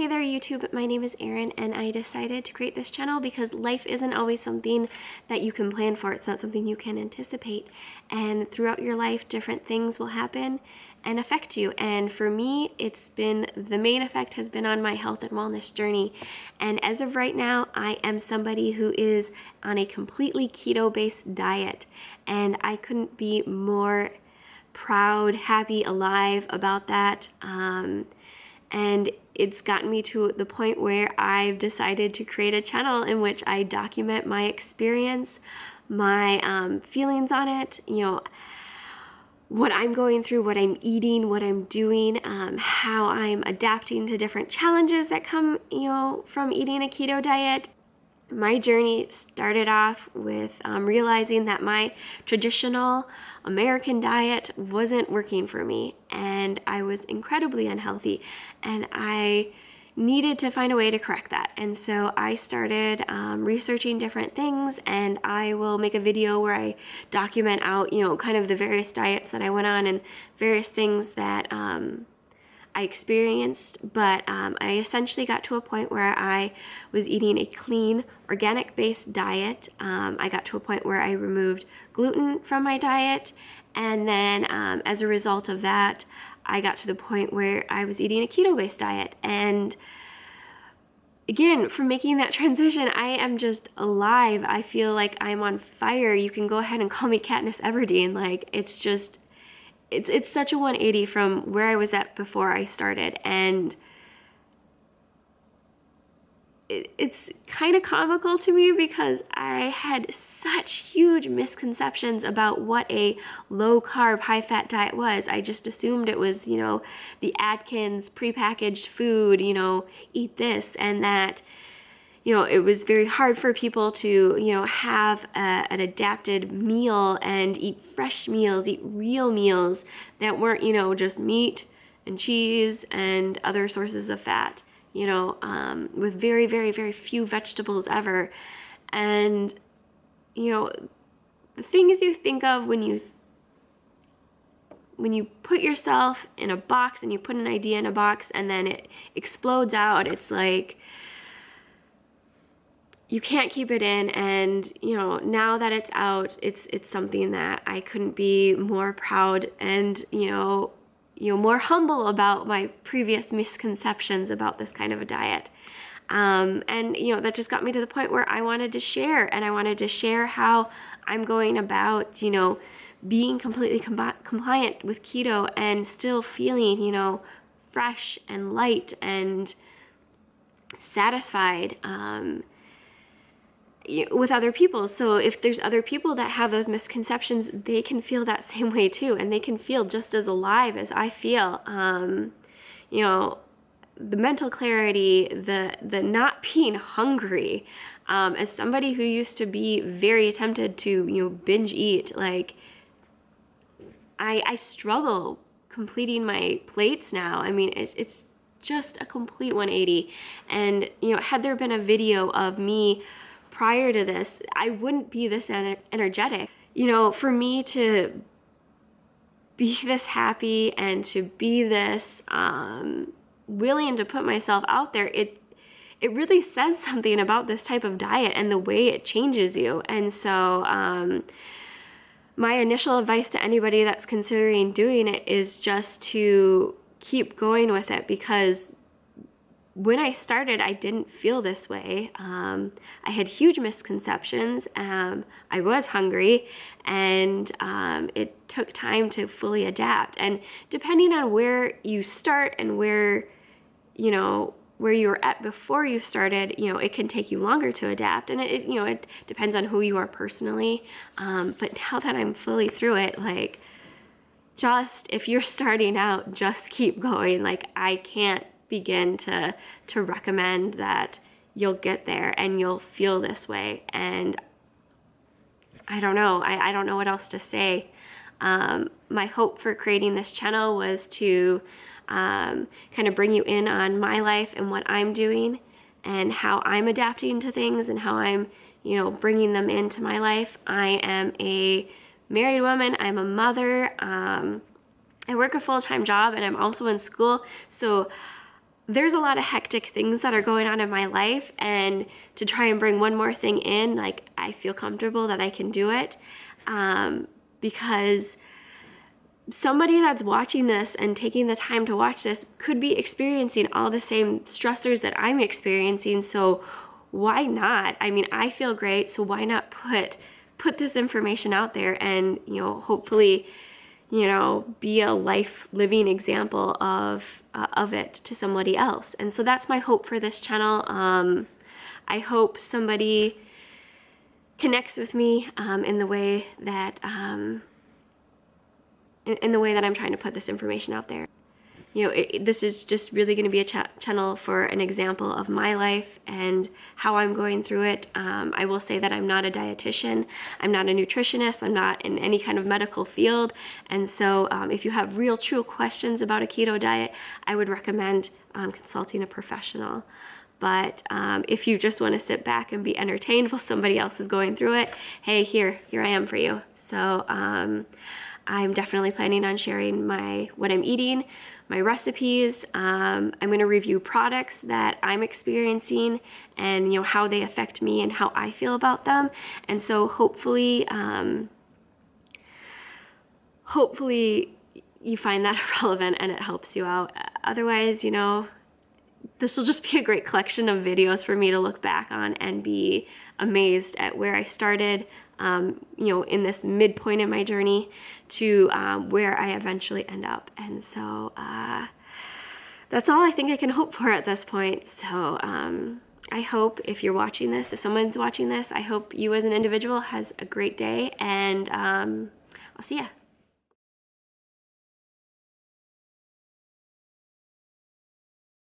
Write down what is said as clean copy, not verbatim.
Hey there YouTube, my name is Erin and I decided to create this channel because life isn't always something that you can plan for. It's not something you can anticipate, and throughout your life different things will happen and affect you. And for me, the main effect has been on my health and wellness journey. And as of right now, I am somebody who is on a completely keto-based diet, and I couldn't be more proud, happy, alive about that. And it's gotten me to the point where I've decided to create a channel in which I document my experience, my feelings on it, what I'm going through, what I'm eating, what I'm doing, how I'm adapting to different challenges that come, from eating a keto diet. My journey started off with realizing that my traditional American diet wasn't working for me, and I was incredibly unhealthy, and I needed to find a way to correct that. And so I started researching different things, and I will make a video where I document out, kind of the various diets that I went on and various things that I experienced. But I essentially got to a point where I was eating a clean, organic-based diet. I got to a point where I removed gluten from my diet, and then as a result of that, I got to the point where I was eating a keto-based diet. And again, from making that transition, I am just alive. I feel like I'm on fire. You can go ahead and call me Katniss Everdeen. Like, it's just, it's such a 180 from where I was at before I started. And it's kind of comical to me because I had such huge misconceptions about what a low-carb, high-fat diet was. I just assumed it was, the Atkins prepackaged food, eat this, and that, it was very hard for people to, have an adapted meal and eat fresh meals, eat real meals that weren't, just meat and cheese and other sources of fat, with very, very, very few vegetables ever. And, the things you think of when you put yourself in a box and you put an idea in a box and then it explodes out, it's like, you can't keep it in. And now that it's out, it's something that I couldn't be more proud and more humble about my previous misconceptions about this kind of a diet. And that just got me to the point where I wanted to share, and I wanted to share how I'm going about being completely compliant with keto and still feeling fresh and light and satisfied with other people. So if there's other people that have those misconceptions, they can feel that same way too, and they can feel just as alive as I feel. The mental clarity, the not being hungry. As somebody who used to be very tempted to binge eat, like I struggle completing my plates now. I mean, it's just a complete 180. And had there been a video of me prior to this, I wouldn't be this energetic. For me to be this happy and to be this willing to put myself out there, it really says something about this type of diet and the way it changes you. And so my initial advice to anybody that's considering doing it is just to keep going with it, because when I started, I didn't feel this way. I had huge misconceptions. I was hungry, and it took time to fully adapt. And depending on where you start and where you were at before you started, it can take you longer to adapt. And it depends on who you are personally. But now that I'm fully through it, like, just if you're starting out, just keep going. Like, I can't begin to recommend that you'll get there and you'll feel this way. And I don't know. I don't know what else to say. My hope for creating this channel was to kind of bring you in on my life and what I'm doing and how I'm adapting to things and how I'm, bringing them into my life. I am a married woman. I'm a mother. I work a full-time job, and I'm also in school. So there's a lot of hectic things that are going on in my life, and to try and bring one more thing in, like, I feel comfortable that I can do it, because somebody that's watching this and taking the time to watch this could be experiencing all the same stressors that I'm experiencing. So why not? I mean, I feel great, so why not put this information out there and, you know, hopefully, you know, be a life living example of it to somebody else. And so that's my hope for this channel. I hope somebody connects with me in the way that in the way that I'm trying to put this information out there. You know, this is just really going to be a channel for an example of my life and how I'm going through it. I will say that I'm not a dietitian, I'm not a nutritionist, I'm not in any kind of medical field, and so if you have real true questions about a keto diet, I would recommend consulting a professional. But if you just want to sit back and be entertained while somebody else is going through it, hey, here I am for you. So I'm definitely planning on sharing what I'm eating, my recipes. I'm going to review products that I'm experiencing and, you know, how they affect me and how I feel about them. And so hopefully you find that relevant and it helps you out. Otherwise, you know, this will just be a great collection of videos for me to look back on and be amazed at where I started, you know, in this midpoint in my journey to where I eventually end up. And so that's all I think I can hope for at this point. So I hope if you're watching this, if someone's watching this, I hope you as an individual has a great day, and I'll see ya.